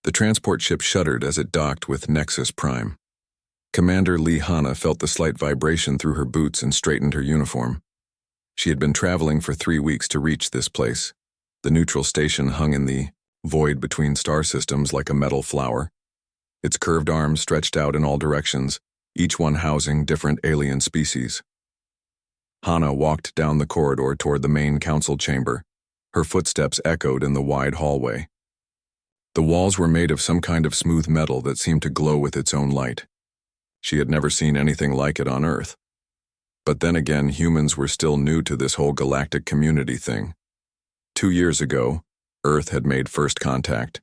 The transport ship shuddered as it docked with Nexus Prime. Commander Lee Hana felt the slight vibration through her boots and straightened her uniform. She had been traveling for 3 weeks to reach this place. The neutral station hung in the void between star systems like a metal flower. Its curved arms stretched out in all directions, each one housing different alien species. Hana walked down the corridor toward the main council chamber. Her footsteps echoed in the wide hallway. The walls were made of some kind of smooth metal that seemed to glow with its own light. She had never seen anything like it on Earth. But then again, humans were still new to this whole galactic community thing. 2 years ago, Earth had made first contact.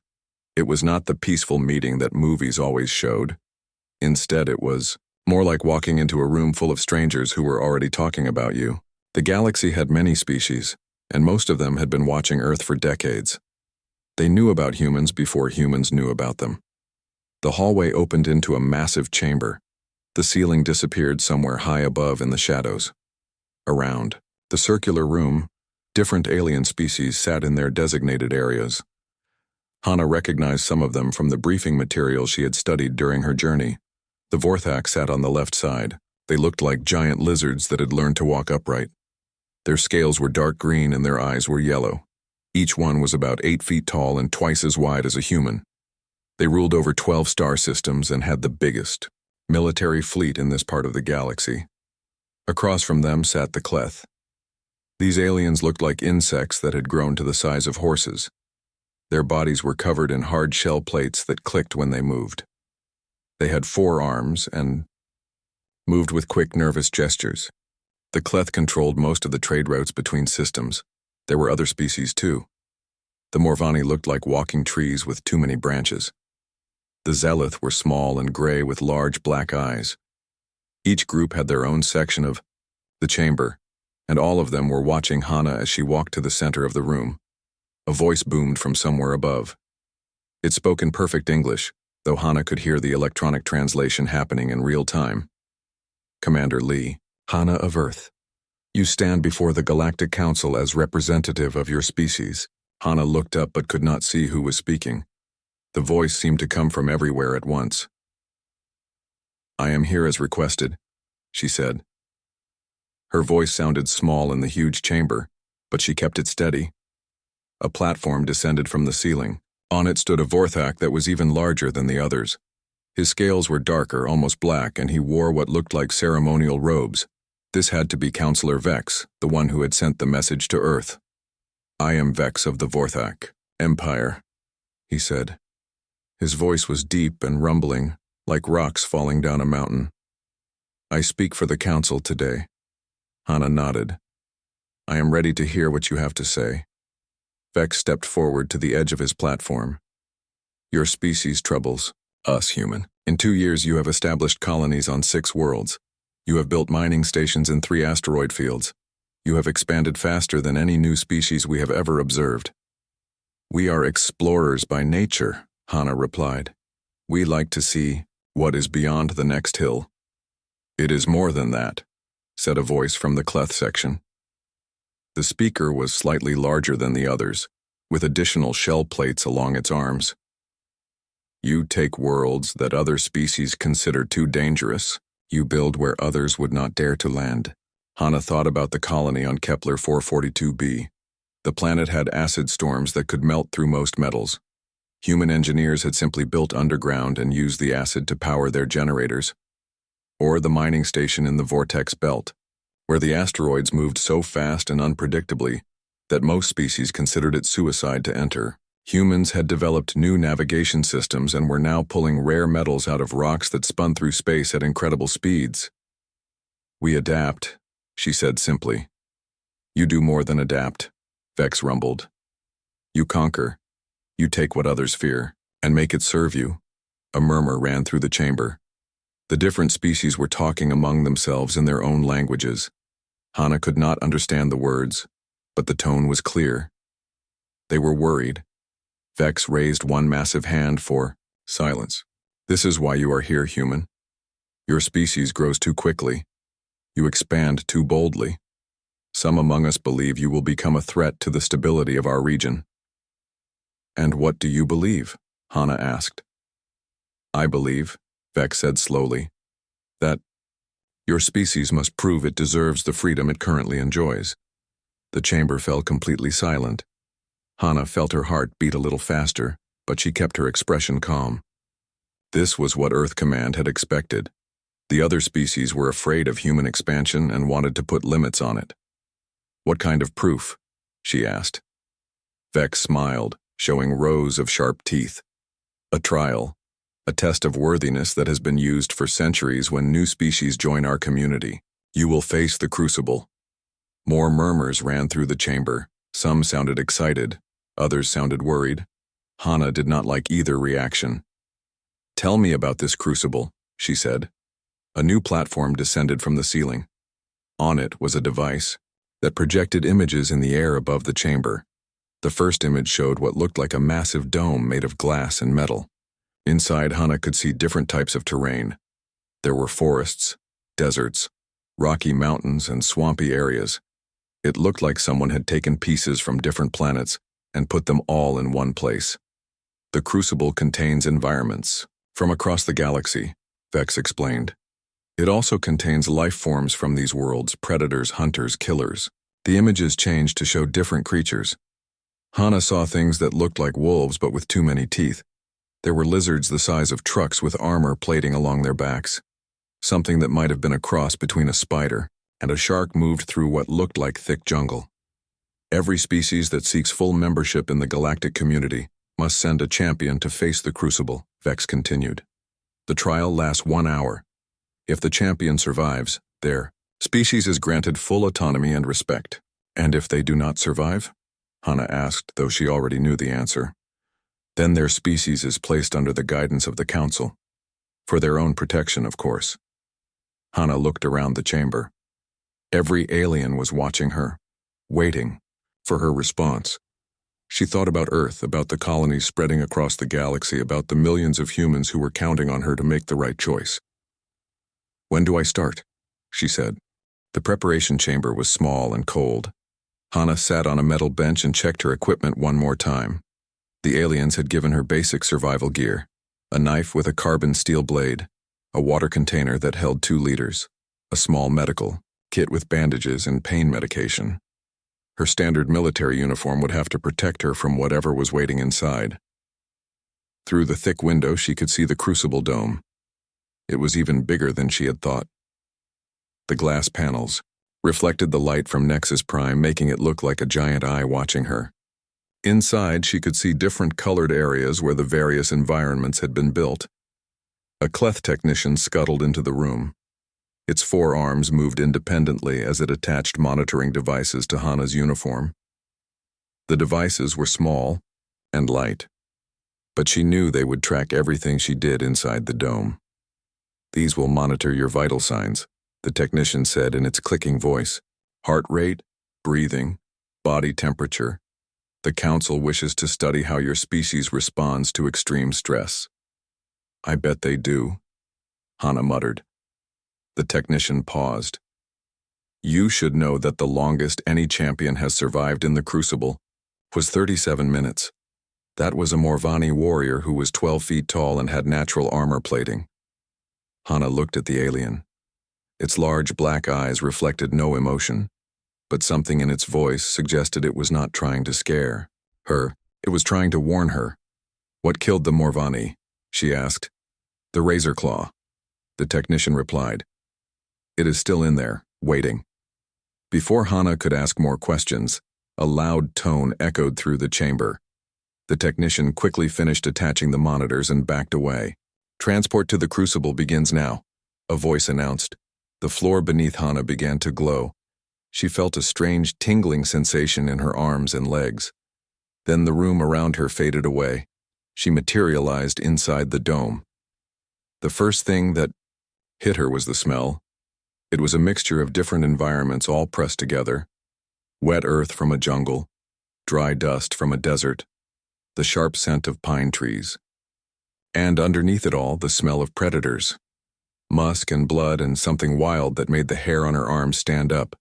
It was not the peaceful meeting that movies always showed. Instead, it was more like walking into a room full of strangers who were already talking about you. The galaxy had many species, and most of them had been watching Earth for decades. They knew about humans before humans knew about them. The hallway opened into a massive chamber. The ceiling disappeared somewhere high above in the shadows. Around the circular room, different alien species sat in their designated areas. Hana recognized some of them from the briefing materials she had studied during her journey. The Vorthak sat on the left side. They looked like giant lizards that had learned to walk upright. Their scales were dark green and their eyes were yellow. Each one was about 8 feet tall and twice as wide as a human. They ruled over 12 star systems and had the biggest military fleet in this part of the galaxy. Across from them sat the Cleth. These aliens looked like insects that had grown to the size of horses. Their bodies were covered in hard shell plates that clicked when they moved. They had 4 arms and moved with quick, nervous gestures. The Cleth controlled most of the trade routes between systems. There were other species too. The Morvani looked like walking trees with too many branches. The Zelith were small and gray with large black eyes. Each group had their own section of the chamber, and all of them were watching Hana as she walked to the center of the room. A voice boomed from somewhere above. It spoke in perfect English, though Hana could hear the electronic translation happening in real time. Commander Lee, Hana of Earth. You stand before the Galactic Council as representative of your species. Hana looked up but could not see who was speaking. The voice seemed to come from everywhere at once. I am here as requested, she said. Her voice sounded small in the huge chamber, but she kept it steady. A platform descended from the ceiling. On it stood a Vorthak that was even larger than the others. His scales were darker, almost black, and he wore what looked like ceremonial robes. This had to be Counselor Vex, the one who had sent the message to Earth. I am Vex of the Vorthak Empire, he said. His voice was deep and rumbling, like rocks falling down a mountain. I speak for the Council today. Hana nodded. I am ready to hear what you have to say. Vex stepped forward to the edge of his platform. Your species troubles us, human. In 2 years you have established colonies on 6 worlds. You have built mining stations in 3 asteroid fields. You have expanded faster than any new species we have ever observed. We are explorers by nature, Hana replied. We like to see what is beyond the next hill. It is more than that, said a voice from the Cleth section. The speaker was slightly larger than the others, with additional shell plates along its arms. You take worlds that other species consider too dangerous. You build where others would not dare to land. Hana thought about the colony on Kepler 442b. The planet had acid storms that could melt through most metals. Human engineers had simply built underground and used the acid to power their generators. Or the mining station in the Vortex Belt, where the asteroids moved so fast and unpredictably that most species considered it suicide to enter. Humans had developed new navigation systems and were now pulling rare metals out of rocks that spun through space at incredible speeds. We adapt, she said simply. You do more than adapt, Vex rumbled. You conquer. You take what others fear, and make it serve you. A murmur ran through the chamber. The different species were talking among themselves in their own languages. Hana could not understand the words, but the tone was clear. They were worried. Vex raised one massive hand for silence. This is why you are here, human. Your species grows too quickly. You expand too boldly. Some among us believe you will become a threat to the stability of our region. And what do you believe? Hana asked. I believe, Vex said slowly, that your species must prove it deserves the freedom it currently enjoys. The chamber fell completely silent. Hana felt her heart beat a little faster, but she kept her expression calm. This was what Earth Command had expected. The other species were afraid of human expansion and wanted to put limits on it. What kind of proof? She asked. Vex smiled, showing rows of sharp teeth. A trial, a test of worthiness that has been used for centuries when new species join our community. You will face the crucible. More murmurs ran through the chamber. Some sounded excited, others sounded worried. Hana did not like either reaction. Tell me about this crucible, she said. A new platform descended from the ceiling. On it was a device that projected images in the air above the chamber. The first image showed what looked like a massive dome made of glass and metal. Inside, Hana could see different types of terrain. There were forests, deserts, rocky mountains, and swampy areas. It looked like someone had taken pieces from different planets and put them all in one place. The crucible contains environments from across the galaxy, Vex explained. It also contains life forms from these worlds, predators, hunters, killers. The images changed to show different creatures. Hana saw things that looked like wolves but with too many teeth. There were lizards the size of trucks with armor plating along their backs. Something that might have been a cross between a spider and a shark moved through what looked like thick jungle. Every species that seeks full membership in the galactic community must send a champion to face the crucible, Vex continued. The trial lasts 1 hour. If the champion survives, their species is granted full autonomy and respect. And if they do not survive? Hana asked, though she already knew the answer. Then their species is placed under the guidance of the Council. For their own protection, of course. Hana looked around the chamber. Every alien was watching her, waiting for her response. She thought about Earth, about the colonies spreading across the galaxy, about the millions of humans who were counting on her to make the right choice. When do I start? She said. The preparation chamber was small and cold. Hana sat on a metal bench and checked her equipment one more time. The aliens had given her basic survival gear, a knife with a carbon steel blade, a water container that held 2 liters, a small medical kit with bandages and pain medication. Her standard military uniform would have to protect her from whatever was waiting inside. Through the thick window, she could see the crucible dome. It was even bigger than she had thought. The glass panels reflected the light from Nexus Prime, making it look like a giant eye watching her. Inside, she could see different colored areas where the various environments had been built. A Cleth technician scuttled into the room. Its 4 arms moved independently as it attached monitoring devices to Hana's uniform. The devices were small and light, but she knew they would track everything she did inside the dome. These will monitor your vital signs, the technician said in its clicking voice. Heart rate, breathing, body temperature. The Council wishes to study how your species responds to extreme stress. I bet they do, Hana muttered. The technician paused. You should know that the longest any champion has survived in the Crucible was 37 minutes. That was a Morvani warrior who was 12 feet tall and had natural armor plating. Hana looked at the alien. Its large black eyes reflected no emotion, but something in its voice suggested it was not trying to scare her. It was trying to warn her. What killed the Morvani? She asked. The razor claw. The technician replied. It is still in there, waiting. Before Hana could ask more questions, a loud tone echoed through the chamber. The technician quickly finished attaching the monitors and backed away. Transport to the Crucible begins now, a voice announced. The floor beneath Hana began to glow. She felt a strange tingling sensation in her arms and legs. Then the room around her faded away. She materialized inside the dome. The first thing that hit her was the smell. It was a mixture of different environments all pressed together. Wet earth from a jungle, dry dust from a desert, the sharp scent of pine trees. And underneath it all, the smell of predators. Musk and blood and something wild that made the hair on her arms stand up.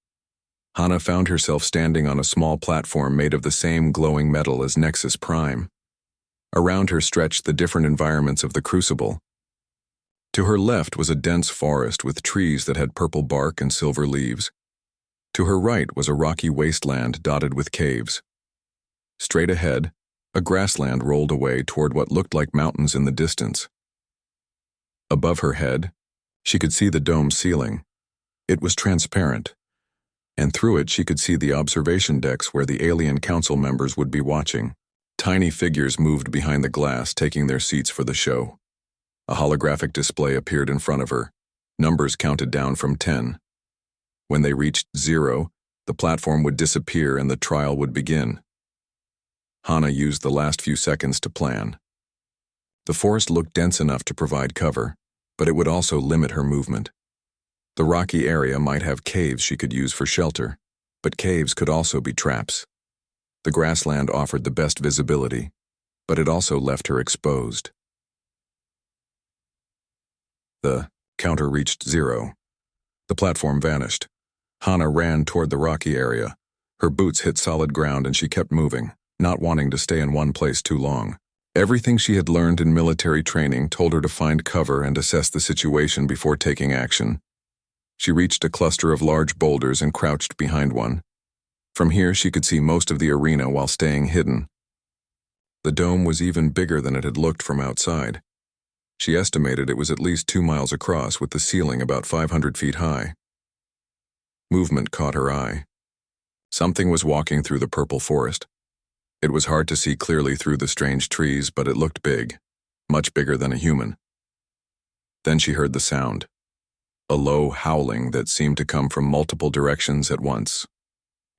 Hana found herself standing on a small platform made of the same glowing metal as Nexus Prime. Around her stretched the different environments of the crucible. To her left was a dense forest with trees that had purple bark and silver leaves. To her right was a rocky wasteland dotted with caves. Straight ahead, a grassland rolled away toward what looked like mountains in the distance. Above her head, she could see the dome ceiling. It was transparent, and through it she could see the observation decks where the alien council members would be watching. Tiny figures moved behind the glass, taking their seats for the show. A holographic display appeared in front of her. Numbers counted down from 10. When they reached 0, the platform would disappear and the trial would begin. Hana used the last few seconds to plan. The forest looked dense enough to provide cover, but it would also limit her movement. The rocky area might have caves she could use for shelter, but caves could also be traps. The grassland offered the best visibility, but it also left her exposed. The counter reached 0. The platform vanished. Hana ran toward the rocky area. Her boots hit solid ground and she kept moving, not wanting to stay in one place too long. Everything she had learned in military training told her to find cover and assess the situation before taking action. She reached a cluster of large boulders and crouched behind one. From here she could see most of the arena while staying hidden. The dome was even bigger than it had looked from outside. She estimated it was at least 2 miles across, with the ceiling about 500 feet high. Movement caught her eye. Something was walking through the purple forest. It was hard to see clearly through the strange trees, but it looked big, much bigger than a human. Then she heard the sound, a low howling that seemed to come from multiple directions at once.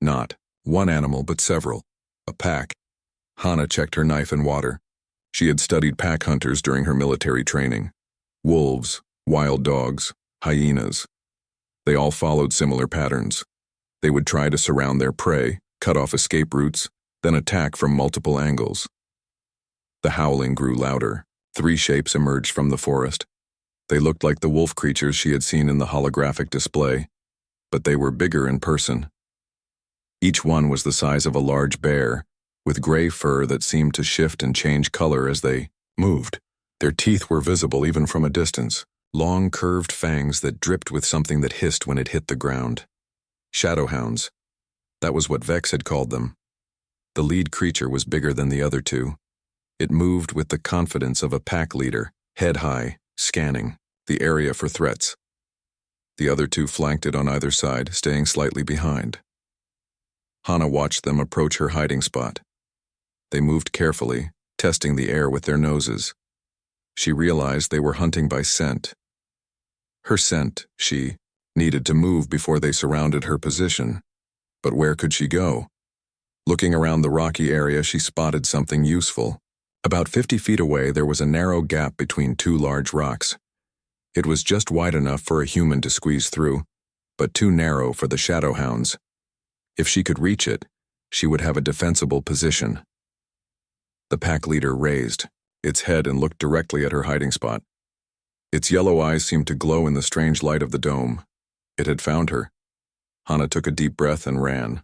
Not one animal, but several. A pack. Hana checked her knife and water. She had studied pack hunters during her military training. Wolves, wild dogs, hyenas. They all followed similar patterns. They would try to surround their prey, cut off escape routes, then attack from multiple angles. The howling grew louder. 3 shapes emerged from the forest. They looked like the wolf creatures she had seen in the holographic display, but they were bigger in person. Each one was the size of a large bear, with gray fur that seemed to shift and change color as they moved. Their teeth were visible even from a distance, long curved fangs that dripped with something that hissed when it hit the ground. Shadowhounds. That was what Vex had called them. The lead creature was bigger than the other 2. It moved with the confidence of a pack leader, head high, scanning the area for threats. The other 2 flanked it on either side, staying slightly behind. Hana watched them approach her hiding spot. They moved carefully, testing the air with their noses. She realized they were hunting by scent. Her scent, she needed to move before they surrounded her position. But where could she go? Looking around the rocky area, she spotted something useful. About 50 feet away, there was a narrow gap between 2 large rocks. It was just wide enough for a human to squeeze through, but too narrow for the shadowhounds. If she could reach it, she would have a defensible position. The pack leader raised its head and looked directly at her hiding spot. Its yellow eyes seemed to glow in the strange light of the dome. It had found her. Hana took a deep breath and ran.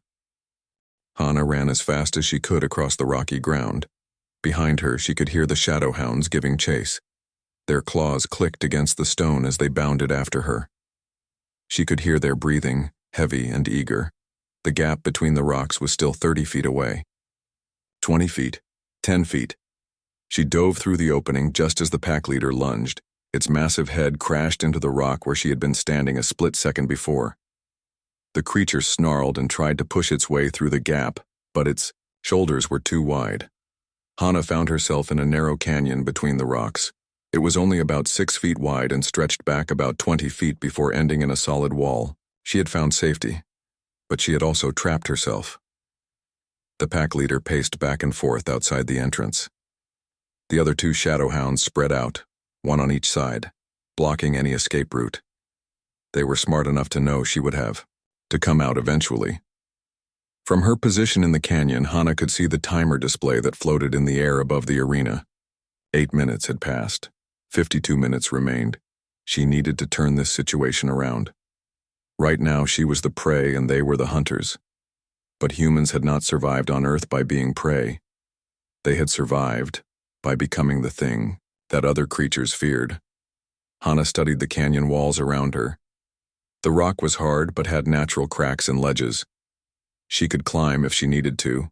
Hana ran as fast as she could across the rocky ground. Behind her, she could hear the shadowhounds giving chase. Their claws clicked against the stone as they bounded after her. She could hear their breathing, heavy and eager. The gap between the rocks was still 30 feet away. 20 feet, 10 feet. She dove through the opening just as the pack leader lunged. Its massive head crashed into the rock where she had been standing a split second before. The creature snarled and tried to push its way through the gap, but its shoulders were too wide. Hana found herself in a narrow canyon between the rocks. It was only about 6 feet wide and stretched back about 20 feet before ending in a solid wall. She had found safety, but she had also trapped herself. The pack leader paced back and forth outside the entrance. The other 2 shadowhounds spread out, one on each side, blocking any escape route. They were smart enough to know she would have to come out eventually. From her position in the canyon, Hana could see the timer display that floated in the air above the arena. 8 minutes had passed. 52 minutes remained. She needed to turn this situation around. Right now, she was the prey and they were the hunters. But humans had not survived on Earth by being prey. They had survived by becoming the thing that other creatures feared. Hana studied the canyon walls around her. The rock was hard but had natural cracks and ledges. She could climb if she needed to.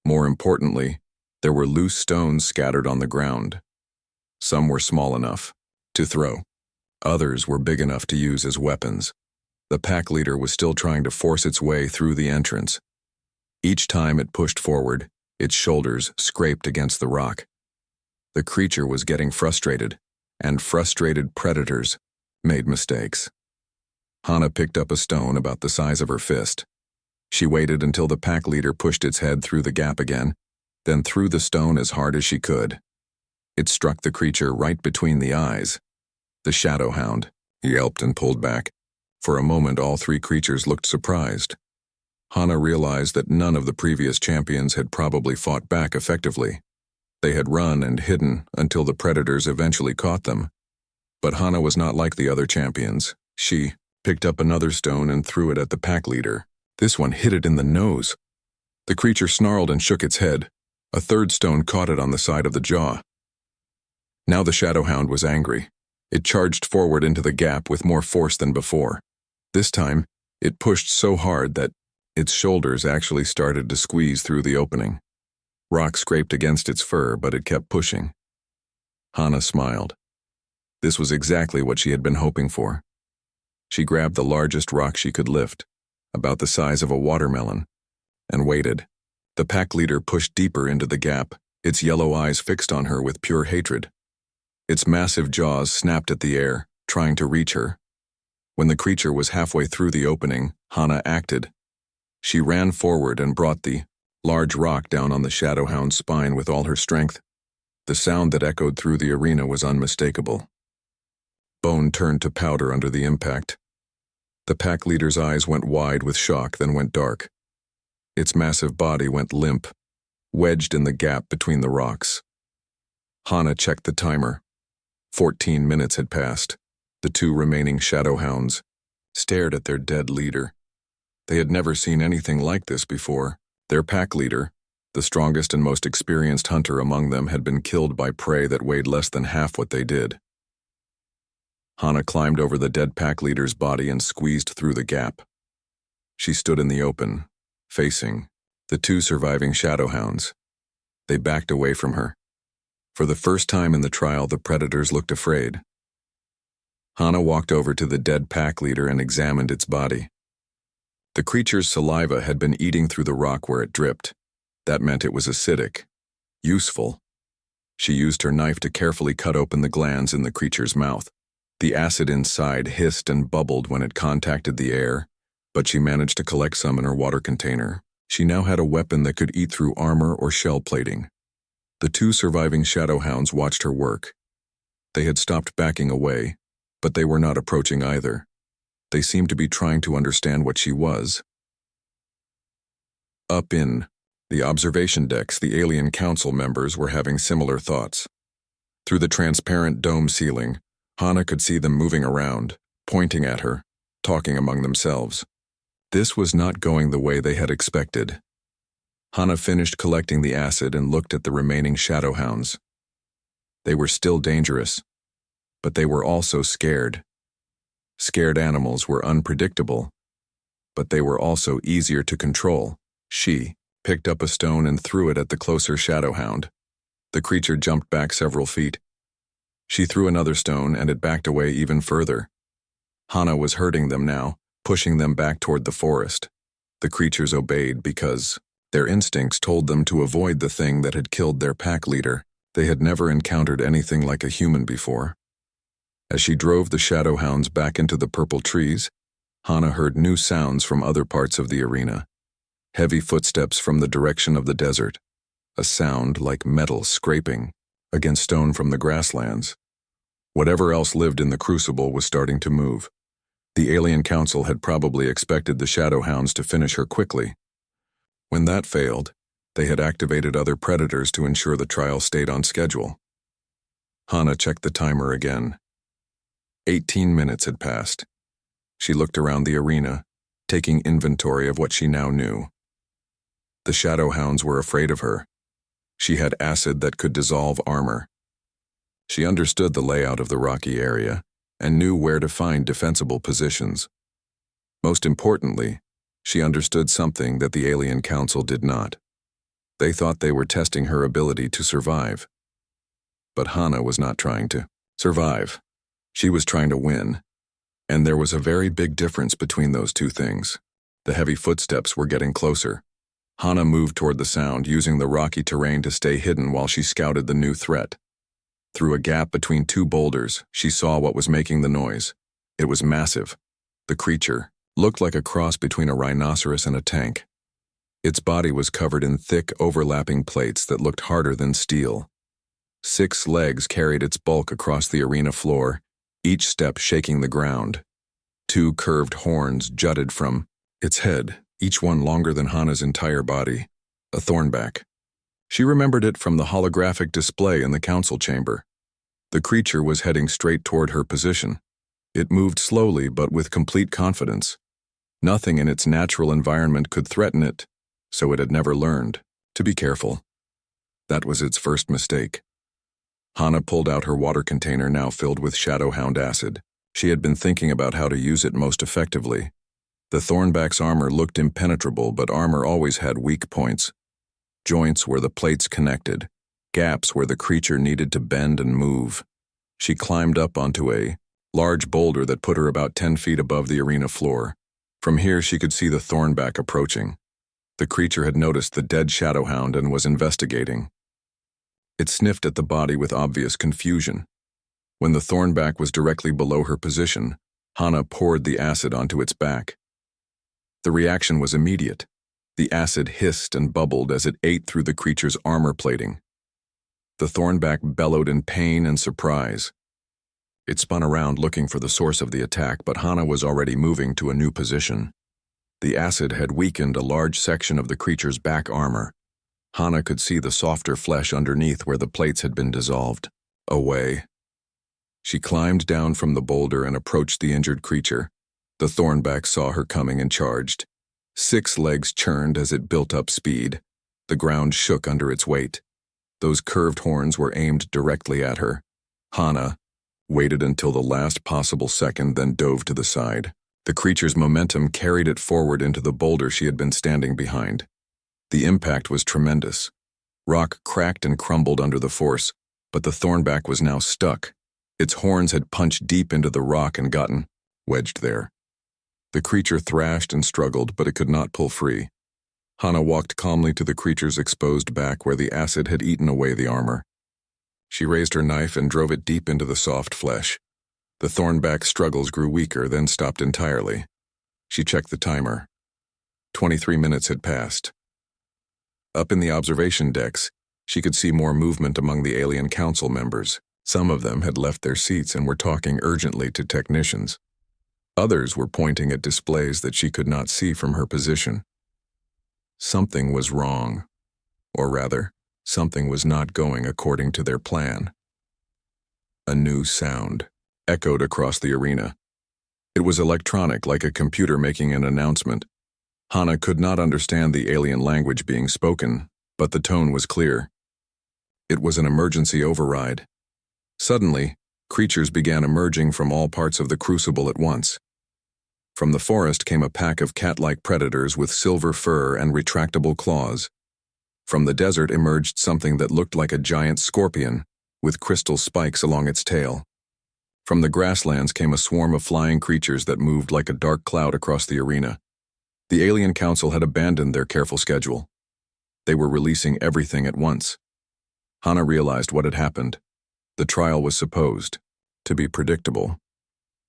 More importantly, there were loose stones scattered on the ground. Some were small enough to throw. Others were big enough to use as weapons. The pack leader was still trying to force its way through the entrance. Each time it pushed forward, its shoulders scraped against the rock. The creature was getting frustrated, and frustrated predators made mistakes. Hana picked up a stone about the size of her fist. She waited until the pack leader pushed its head through the gap again, then threw the stone as hard as she could. It struck the creature right between the eyes. The shadow hound yelped and pulled back. For a moment, all three creatures looked surprised. Hana realized that none of the previous champions had probably fought back effectively. They had run and hidden until the predators eventually caught them. But Hana was not like the other champions. She picked up another stone and threw it at the pack leader. This one hit it in the nose. The creature snarled and shook its head. A third stone caught it on the side of the jaw. Now the shadow hound was angry. It charged forward into the gap with more force than before. This time, it pushed so hard that its shoulders actually started to squeeze through the opening. Rock scraped against its fur, but it kept pushing. Hana smiled. This was exactly what she had been hoping for. She grabbed the largest rock she could lift, about the size of a watermelon, and waited. The pack leader pushed deeper into the gap, its yellow eyes fixed on her with pure hatred. Its massive jaws snapped at the air, trying to reach her. When the creature was halfway through the opening, Hana acted. She ran forward and brought the large rock down on the shadow hound's spine with all her strength. The sound that echoed through the arena was unmistakable. Bone turned to powder under the impact. The pack leader's eyes went wide with shock, then went dark. Its massive body went limp, wedged in the gap between the rocks. Hana checked the timer. 14 minutes had passed. The two remaining shadow hounds stared at their dead leader. They had never seen anything like this before. Their pack leader, the strongest and most experienced hunter among them, had been killed by prey that weighed less than half what they did. Hana climbed over the dead pack leader's body and squeezed through the gap. She stood in the open, facing the two surviving shadow hounds. They backed away from her. For the first time in the trial, the predators looked afraid. Hana walked over to the dead pack leader and examined its body. The creature's saliva had been eating through the rock where it dripped. That meant it was acidic. Useful. She used her knife to carefully cut open the glands in the creature's mouth. The acid inside hissed and bubbled when it contacted the air, but she managed to collect some in her water container. She now had a weapon that could eat through armor or shell plating. The two surviving shadow hounds watched her work. They had stopped backing away, but they were not approaching either. They seemed to be trying to understand what she was. Up in the observation decks, the alien council members were having similar thoughts. Through the transparent dome ceiling, Hana could see them moving around, pointing at her, talking among themselves. This was not going the way they had expected. Hana finished collecting the acid and looked at the remaining shadow hounds. They were still dangerous, but they were also scared. Scared animals were unpredictable, but they were also easier to control. She picked up a stone and threw it at the closer shadow hound. The creature jumped back several feet. She threw another stone and it backed away even further. Hana was hurting them now, pushing them back toward the forest. The creatures obeyed because their instincts told them to avoid the thing that had killed their pack leader. They had never encountered anything like a human before. As she drove the shadow hounds back into the purple trees, Hana heard new sounds from other parts of the arena. Heavy footsteps from the direction of the desert, a sound like metal scraping against stone from the grasslands. Whatever else lived in the crucible was starting to move. The alien council had probably expected the shadow hounds to finish her quickly. When that failed, they had activated other predators to ensure the trial stayed on schedule. Hana checked the timer again. 18 minutes had passed. She looked around the arena, taking inventory of what she now knew. The shadow hounds were afraid of her. She had acid that could dissolve armor. She understood the layout of the rocky area and knew where to find defensible positions. Most importantly, she understood something that the Alien Council did not. They thought they were testing her ability to survive. But Hana was not trying to survive. She was trying to win. And there was a very big difference between those two things. The heavy footsteps were getting closer. Hana moved toward the sound, using the rocky terrain to stay hidden while she scouted the new threat. Through a gap between two boulders, she saw what was making the noise. It was massive. The creature looked like a cross between a rhinoceros and a tank. Its body was covered in thick, overlapping plates that looked harder than steel. 6 legs carried its bulk across the arena floor, each step shaking the ground. 2 curved horns jutted from its head, each one longer than Hana's entire body. A thornback. She remembered it from the holographic display in the council chamber. The creature was heading straight toward her position. It moved slowly but with complete confidence. Nothing in its natural environment could threaten it, so it had never learned to be careful. That was its first mistake. Hana pulled out her water container, now filled with Shadowhound acid. She had been thinking about how to use it most effectively. The thornback's armor looked impenetrable, but armor always had weak points. Joints where the plates connected, gaps where the creature needed to bend and move. She climbed up onto a large boulder that put her about 10 feet above the arena floor. From here she could see the thornback approaching. The creature had noticed the dead Shadowhound and was investigating. It sniffed at the body with obvious confusion. When the thornback was directly below her position, Hana poured the acid onto its back. The reaction was immediate. The acid hissed and bubbled as it ate through the creature's armor plating. The thornback bellowed in pain and surprise. It spun around looking for the source of the attack, but Hana was already moving to a new position. The acid had weakened a large section of the creature's back armor. Hana could see the softer flesh underneath where the plates had been dissolved. Away. She climbed down from the boulder and approached the injured creature. The thornback saw her coming and charged. 6 legs churned as it built up speed. The ground shook under its weight. Those curved horns were aimed directly at her. Hana waited until the last possible second, then dove to the side. The creature's momentum carried it forward into the boulder she had been standing behind. The impact was tremendous. Rock cracked and crumbled under the force, but the thornback was now stuck. Its horns had punched deep into the rock and gotten wedged there. The creature thrashed and struggled, but it could not pull free. Hana walked calmly to the creature's exposed back where the acid had eaten away the armor. She raised her knife and drove it deep into the soft flesh. The thornback's struggles grew weaker, then stopped entirely. She checked the timer. 23 minutes had passed. Up in the observation decks, she could see more movement among the Alien Council members. Some of them had left their seats and were talking urgently to technicians. Others were pointing at displays that she could not see from her position. Something was wrong. Or rather, something was not going according to their plan. A new sound echoed across the arena. It was electronic, like a computer making an announcement. Hana could not understand the alien language being spoken, but the tone was clear. It was an emergency override. Suddenly, creatures began emerging from all parts of the crucible at once. From the forest came a pack of cat-like predators with silver fur and retractable claws. From the desert emerged something that looked like a giant scorpion, with crystal spikes along its tail. From the grasslands came a swarm of flying creatures that moved like a dark cloud across the arena. The Alien Council had abandoned their careful schedule. They were releasing everything at once. Hana realized what had happened. The trial was supposed to be predictable.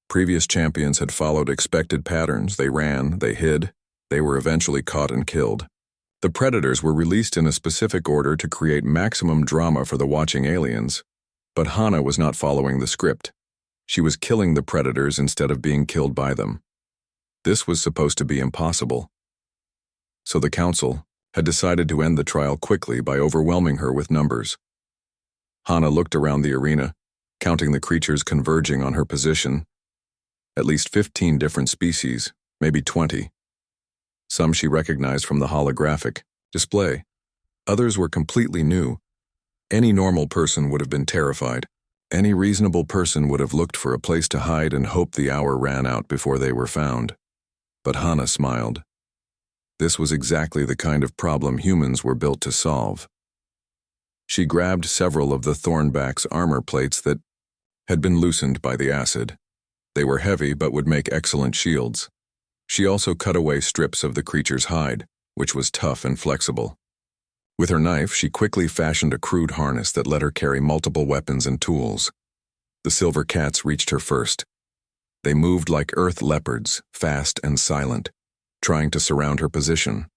Previous champions had followed expected patterns. They ran, they hid, they were eventually caught and killed. The predators were released in a specific order to create maximum drama for the watching aliens. But Hana was not following the script. She was killing the predators instead of being killed by them. This was supposed to be impossible. So the council had decided to end the trial quickly by overwhelming her with numbers. Hana looked around the arena, counting the creatures converging on her position. At least 15 different species, maybe 20. Some she recognized from the holographic display. Others were completely new, Any normal person would have been terrified. Any reasonable person would have looked for a place to hide and hoped the hour ran out before they were found. But Hannah smiled. This was exactly the kind of problem humans were built to solve. She grabbed several of the Thornback's armor plates that had been loosened by the acid. They were heavy but would make excellent shields. She also cut away strips of the creature's hide, which was tough and flexible. With her knife, she quickly fashioned a crude harness that let her carry multiple weapons and tools. The silver cats reached her first. They moved like earth leopards, fast and silent, trying to surround her position.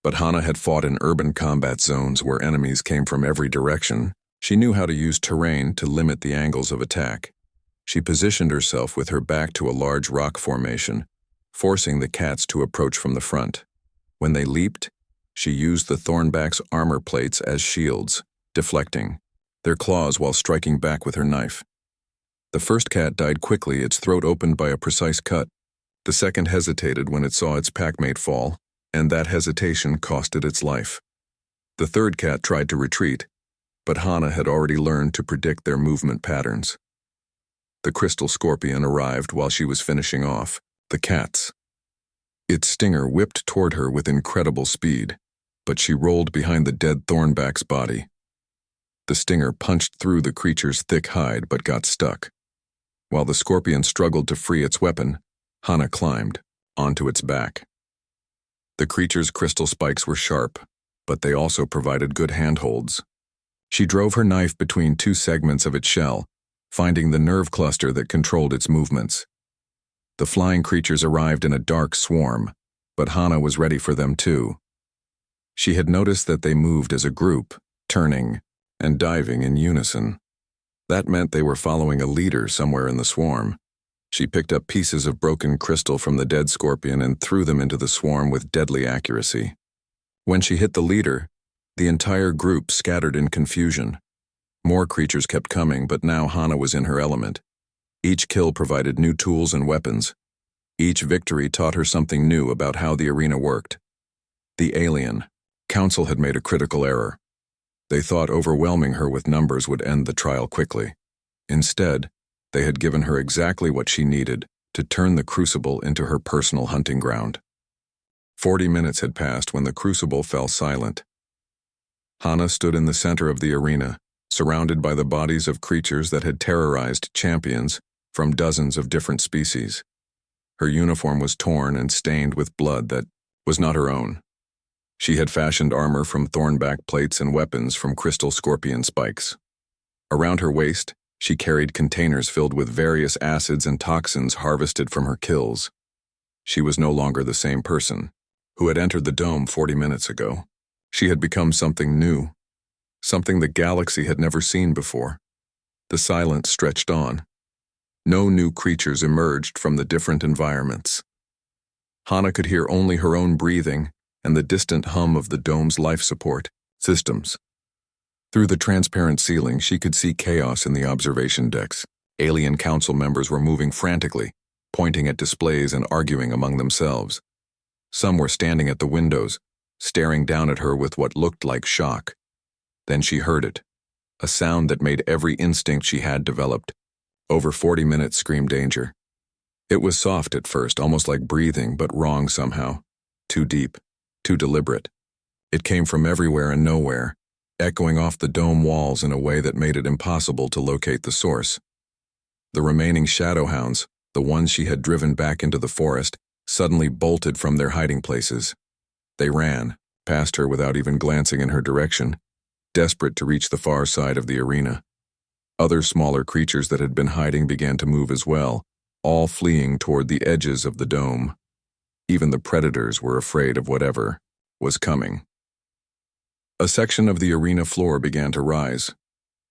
But Hannah had fought in urban combat zones where enemies came from every direction. She knew how to use terrain to limit the angles of attack. She positioned herself with her back to a large rock formation, forcing the cats to approach from the front. When they leaped, she used the Thornback's armor plates as shields, deflecting their claws while striking back with her knife. The first cat died quickly, its throat opened by a precise cut. The second hesitated when it saw its packmate fall, and that hesitation cost it its life. The third cat tried to retreat, but Hannah had already learned to predict their movement patterns. The crystal scorpion arrived while she was finishing off the cats. Its stinger whipped toward her with incredible speed, but she rolled behind the dead Thornback's body. The stinger punched through the creature's thick hide but got stuck. While the scorpion struggled to free its weapon, Hannah climbed onto its back. The creature's crystal spikes were sharp, but they also provided good handholds. She drove her knife between two segments of its shell, finding the nerve cluster that controlled its movements. The flying creatures arrived in a dark swarm, but Hannah was ready for them too. She had noticed that they moved as a group, turning and diving in unison. That meant they were following a leader somewhere in the swarm. She picked up pieces of broken crystal from the dead scorpion and threw them into the swarm with deadly accuracy. When she hit the leader, the entire group scattered in confusion. More creatures kept coming, but now Hannah was in her element. Each kill provided new tools and weapons. Each victory taught her something new about how the arena worked. The alien council had made a critical error. They thought overwhelming her with numbers would end the trial quickly. Instead, they had given her exactly what she needed to turn the crucible into her personal hunting ground. 40 minutes had passed when the crucible fell silent. Hannah stood in the center of the arena, surrounded by the bodies of creatures that had terrorized champions from dozens of different species. Her uniform was torn and stained with blood that was not her own. She had fashioned armor from thornback plates and weapons from crystal scorpion spikes. Around her waist, she carried containers filled with various acids and toxins harvested from her kills. She was no longer the same person who had entered the dome 40 minutes ago. She had become something new, something the galaxy had never seen before. The silence stretched on. No new creatures emerged from the different environments. Hannah could hear only her own breathing and the distant hum of the dome's life support systems. Through the transparent ceiling, she could see chaos in the observation decks. Alien council members were moving frantically, pointing at displays and arguing among themselves. Some were standing at the windows, staring down at her with what looked like shock. Then she heard it, a sound that made every instinct she had developed. Over 40 minutes screamed danger. It was soft at first, almost like breathing, but wrong somehow. Too deep, too deliberate. It came from everywhere and nowhere, echoing off the dome walls in a way that made it impossible to locate the source. The remaining shadowhounds, the ones she had driven back into the forest, suddenly bolted from their hiding places. They ran, past her without even glancing in her direction, desperate to reach the far side of the arena. Other smaller creatures that had been hiding began to move as well, all fleeing toward the edges of the dome. Even the predators were afraid of whatever was coming. A section of the arena floor began to rise.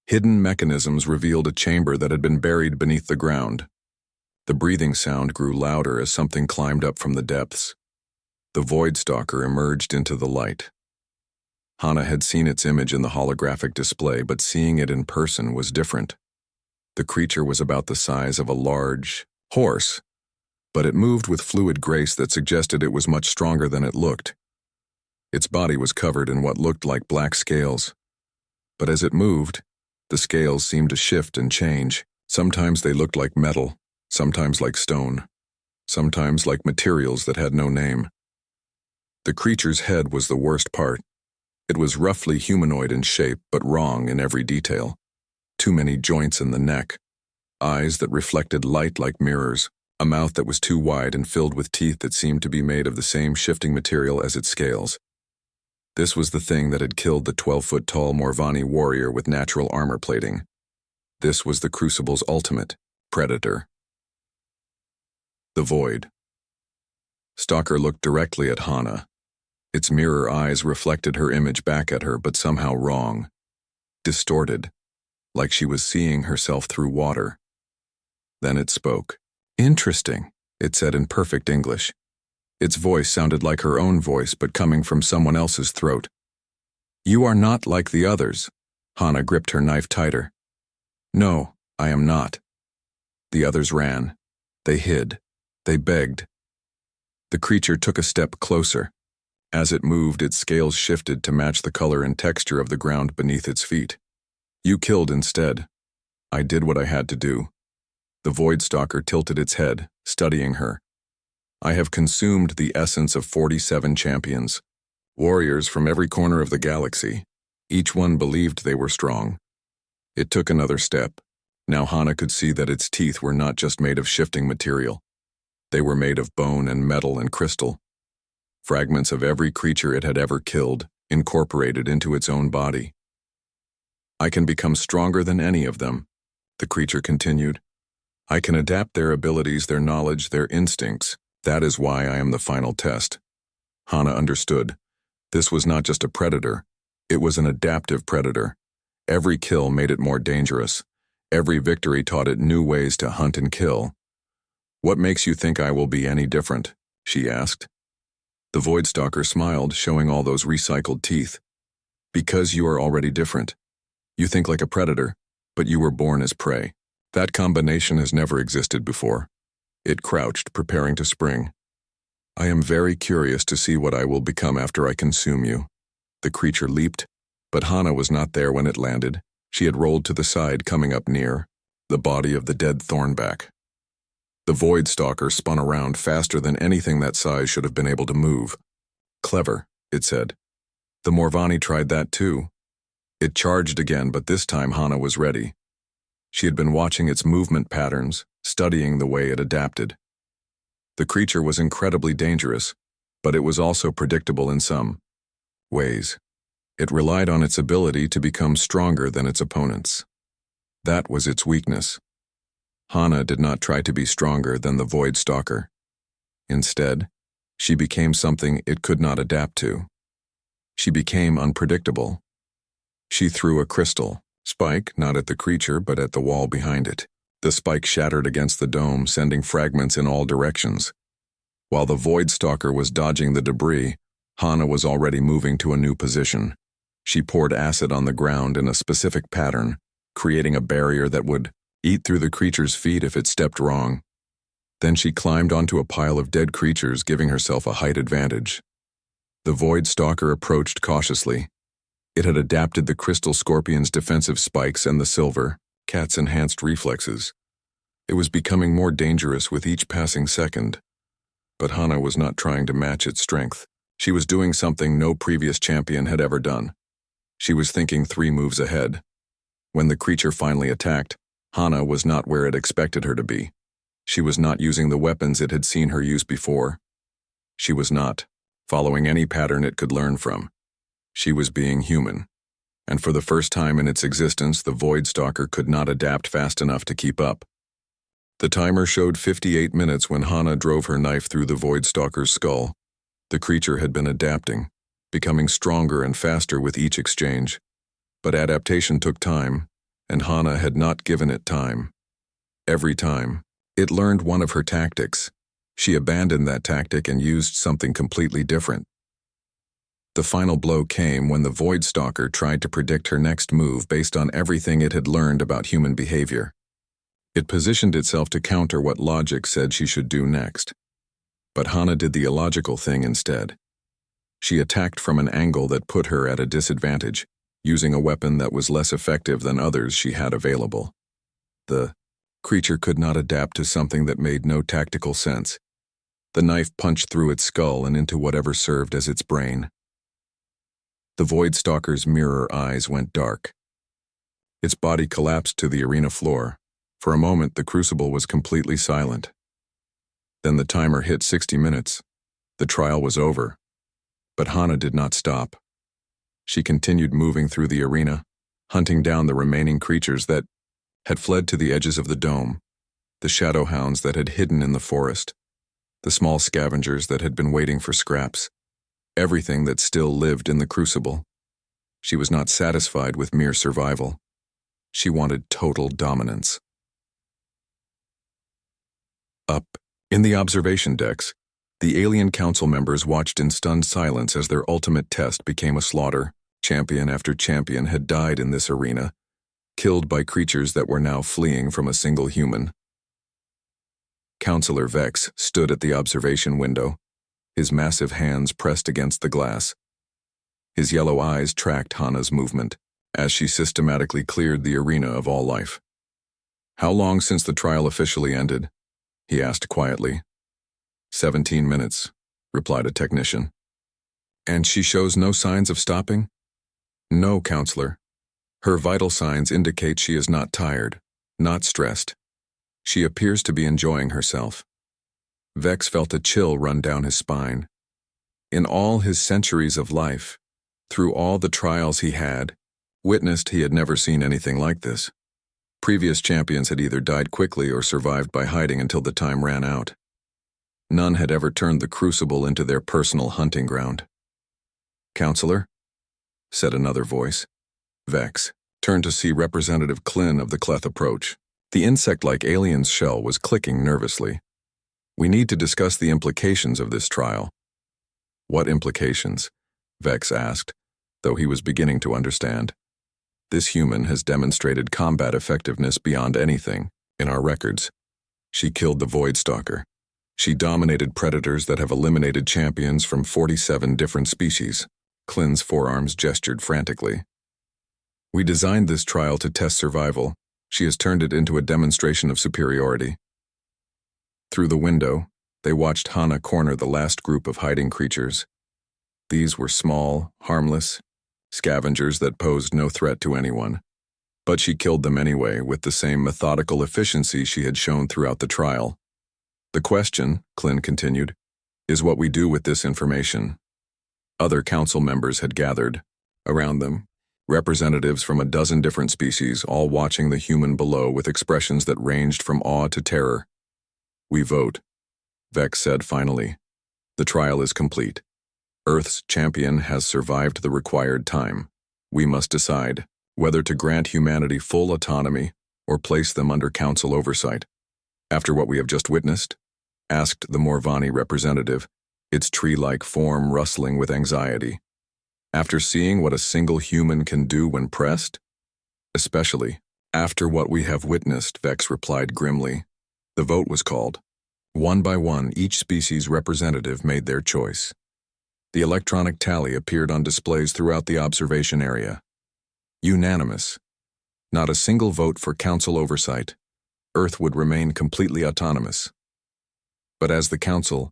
Hidden mechanisms revealed a chamber that had been buried beneath the ground. The breathing sound grew louder as something climbed up from the depths. The Void Stalker emerged into the light. Hannah had seen its image in the holographic display, but seeing it in person was different. The creature was about the size of a large horse, but it moved with fluid grace that suggested it was much stronger than it looked. Its body was covered in what looked like black scales, But as it moved, the scales seemed to shift and change. Sometimes they looked like metal, sometimes like stone, sometimes like materials that had no name. The creature's head was the worst part. It was roughly humanoid in shape, but wrong in every detail. Too many joints in the neck, eyes that reflected light like mirrors, a mouth that was too wide and filled with teeth that seemed to be made of the same shifting material as its scales. This was the thing that had killed the 12-foot-tall Morvani warrior with natural armor plating. This was the Crucible's ultimate predator. The Void. Stalker looked directly at Hana. Its mirror eyes reflected her image back at her, but somehow wrong. Distorted, like she was seeing herself through water. Then it spoke. "Interesting," it said in perfect English. Its voice sounded like her own voice, but coming from someone else's throat. "You are not like the others." Hana gripped her knife tighter. "No, I am not." The others ran. They hid. They begged. The creature took a step closer. As it moved, its scales shifted to match the color and texture of the ground beneath its feet. "You killed instead. I did what I had to do." The Void Stalker tilted its head, studying her. "I have consumed the essence of 47 champions, warriors from every corner of the galaxy. Each one believed they were strong." It took another step. Now Hana could see that its teeth were not just made of shifting material. They were made of bone and metal and crystal. Fragments of every creature it had ever killed, incorporated into its own body. "I can become stronger than any of them," the creature continued. "I can adapt their abilities, their knowledge, their instincts. That is why I am the final test." Hana understood. This was not just a predator. It was an adaptive predator. Every kill made it more dangerous. Every victory taught it new ways to hunt and kill. "What makes you think I will be any different?" she asked. The Void Stalker smiled, showing all those recycled teeth. "Because you are already different. You think like a predator, but you were born as prey. That combination has never existed before." It crouched, preparing to spring. "I am very curious to see what I will become after I consume you." The creature leaped, but Hana was not there when it landed. She had rolled to the side, coming up near, the body of the dead Thornback. The Void Stalker spun around faster than anything that size should have been able to move. "Clever," it said. "The Morvani tried that too." It charged again, but this time Hana was ready. She had been watching its movement patterns, studying the way it adapted. The creature was incredibly dangerous, but it was also predictable in some ways. It relied on its ability to become stronger than its opponents. That was its weakness. Hana did not try to be stronger than the Void Stalker. Instead, she became something it could not adapt to. She became unpredictable. She threw a crystal spike, not at the creature, but at the wall behind it. The spike shattered against the dome, sending fragments in all directions. While the Void Stalker was dodging the debris, Hana was already moving to a new position. She poured acid on the ground in a specific pattern, creating a barrier that would eat through the creature's feet if it stepped wrong. Then she climbed onto a pile of dead creatures, giving herself a height advantage. The Void Stalker approached cautiously. It had adapted the Crystal Scorpion's defensive spikes and the silver, cat's enhanced reflexes. It was becoming more dangerous with each passing second. But Hana was not trying to match its strength. She was doing something no previous champion had ever done. She was thinking 3 moves ahead. When the creature finally attacked, Hana was not where it expected her to be. She was not using the weapons it had seen her use before. She was not following any pattern it could learn from. She was being human. And for the first time in its existence, the Void Stalker could not adapt fast enough to keep up. The timer showed 58 minutes when Hana drove her knife through the Void Stalker's skull. The creature had been adapting, becoming stronger and faster with each exchange. But adaptation took time, and Hana had not given it time. Every time, it learned one of her tactics. She abandoned that tactic and used something completely different. The final blow came when the Void Stalker tried to predict her next move based on everything it had learned about human behavior. It positioned itself to counter what logic said she should do next. But Hana did the illogical thing instead. She attacked from an angle that put her at a disadvantage. using a weapon that was less effective than others she had available. The creature could not adapt to something that made no tactical sense. The knife punched through its skull and into whatever served as its brain. The Void Stalker's mirror eyes went dark. Its body collapsed to the arena floor. For a moment, the crucible was completely silent. Then the timer hit 60 minutes. The trial was over. But Hana did not stop. She continued moving through the arena, hunting down the remaining creatures that had fled to the edges of the dome, the shadow hounds that had hidden in the forest, the small scavengers that had been waiting for scraps, everything that still lived in the crucible. She was not satisfied with mere survival. She wanted total dominance. Up in the observation decks, the alien council members watched in stunned silence as their ultimate test became a slaughter. Champion after champion had died in this arena, killed by creatures that were now fleeing from a single human. Counselor Vex stood at the observation window, his massive hands pressed against the glass. His yellow eyes tracked Hana's movement as she systematically cleared the arena of all life. "How long since the trial officially ended?" he asked quietly. 17 minutes, replied a technician. "And she shows no signs of stopping?" "No, counselor. Her vital signs indicate she is not tired, not stressed. She appears to be enjoying herself." Vex felt a chill run down his spine. In all his centuries of life, through all the trials he had witnessed, he had never seen anything like this. Previous champions had either died quickly or survived by hiding until the time ran out. None had ever turned the crucible into their personal hunting ground. "Counselor?" said another voice. Vex turned to see Representative Klin of the Cleth approach. The insect-like alien's shell was clicking nervously. "We need to discuss the implications of this trial." "What implications?" Vex asked, though he was beginning to understand. "This human has demonstrated combat effectiveness beyond anything in our records. She killed the Void Stalker. She dominated predators that have eliminated champions from 47 different species." Klin's forearms gestured frantically. "We designed this trial to test survival. She has turned it into a demonstration of superiority." Through the window, they watched Hana corner the last group of hiding creatures. These were small, harmless scavengers that posed no threat to anyone. But she killed them anyway, with the same methodical efficiency she had shown throughout the trial. "The question," Klin continued, "is what we do with this information." Other council members had gathered. Around them, representatives from a dozen different species, all watching the human below with expressions that ranged from awe to terror. "We vote," Vex said finally. "The trial is complete. Earth's champion has survived the required time. We must decide whether to grant humanity full autonomy or place them under council oversight." "After what we have just witnessed?" asked the Morvani representative, its tree-like form rustling with anxiety. "After seeing what a single human can do when pressed?" "Especially after what we have witnessed," Vex replied grimly. The vote was called. One by one, each species representative made their choice. The electronic tally appeared on displays throughout the observation area. Unanimous. Not a single vote for council oversight. Earth would remain completely autonomous. But as the council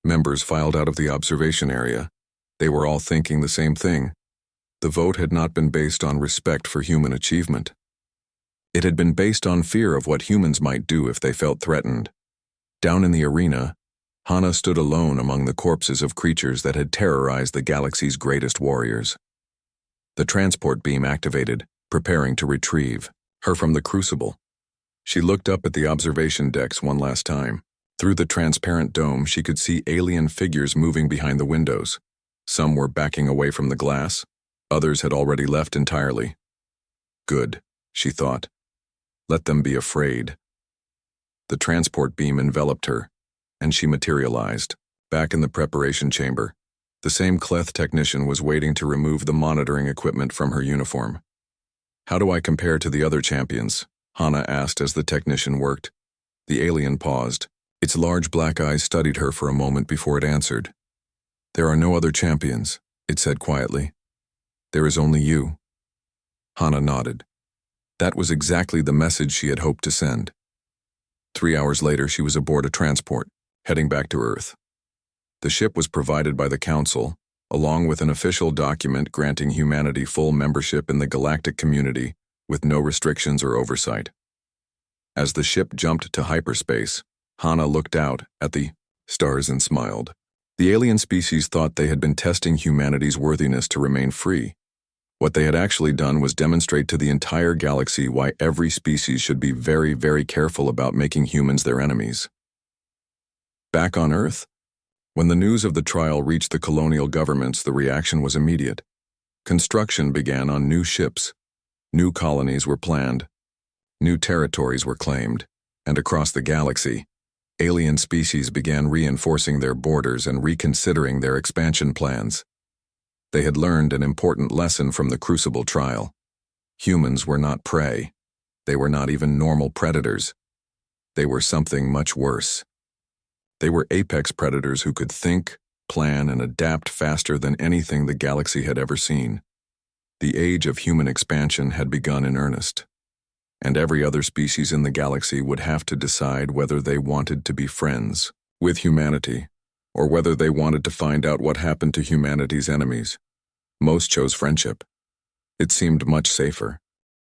members filed out of the observation area, they were all thinking the same thing. The vote had not been based on respect for human achievement. It had been based on fear of what humans might do if they felt threatened. Down in the arena, Hana stood alone among the corpses of creatures that had terrorized the galaxy's greatest warriors. The transport beam activated, preparing to retrieve her from the crucible. She looked up at the observation decks one last time. Through the transparent dome, she could see alien figures moving behind the windows. Some were backing away from the glass. Others had already left entirely. "Good," she thought. "Let them be afraid." The transport beam enveloped her, and she materialized. Back in the preparation chamber, the same Cleth technician was waiting to remove the monitoring equipment from her uniform. "How do I compare to the other champions?" Hana asked as the technician worked. The alien paused. Its large black eyes studied her for a moment before it answered. "There are no other champions," it said quietly. "There is only you." Hana nodded. That was exactly the message she had hoped to send. 3 hours later, she was aboard a transport, heading back to Earth. The ship was provided by the Council, along with an official document granting humanity full membership in the galactic community with no restrictions or oversight. As the ship jumped to hyperspace, Hana looked out at the stars and smiled. The alien species thought they had been testing humanity's worthiness to remain free. What they had actually done was demonstrate to the entire galaxy why every species should be very, very careful about making humans their enemies. Back on Earth, when the news of the trial reached the colonial governments, the reaction was immediate. Construction began on new ships. New colonies were planned. New territories were claimed. And across the galaxy, alien species began reinforcing their borders and reconsidering their expansion plans. They had learned an important lesson from the Crucible trial. Humans were not prey. They were not even normal predators. They were something much worse. They were apex predators who could think, plan, and adapt faster than anything the galaxy had ever seen. The age of human expansion had begun in earnest, and every other species in the galaxy would have to decide whether they wanted to be friends with humanity, or whether they wanted to find out what happened to humanity's enemies. Most chose friendship. It seemed much safer.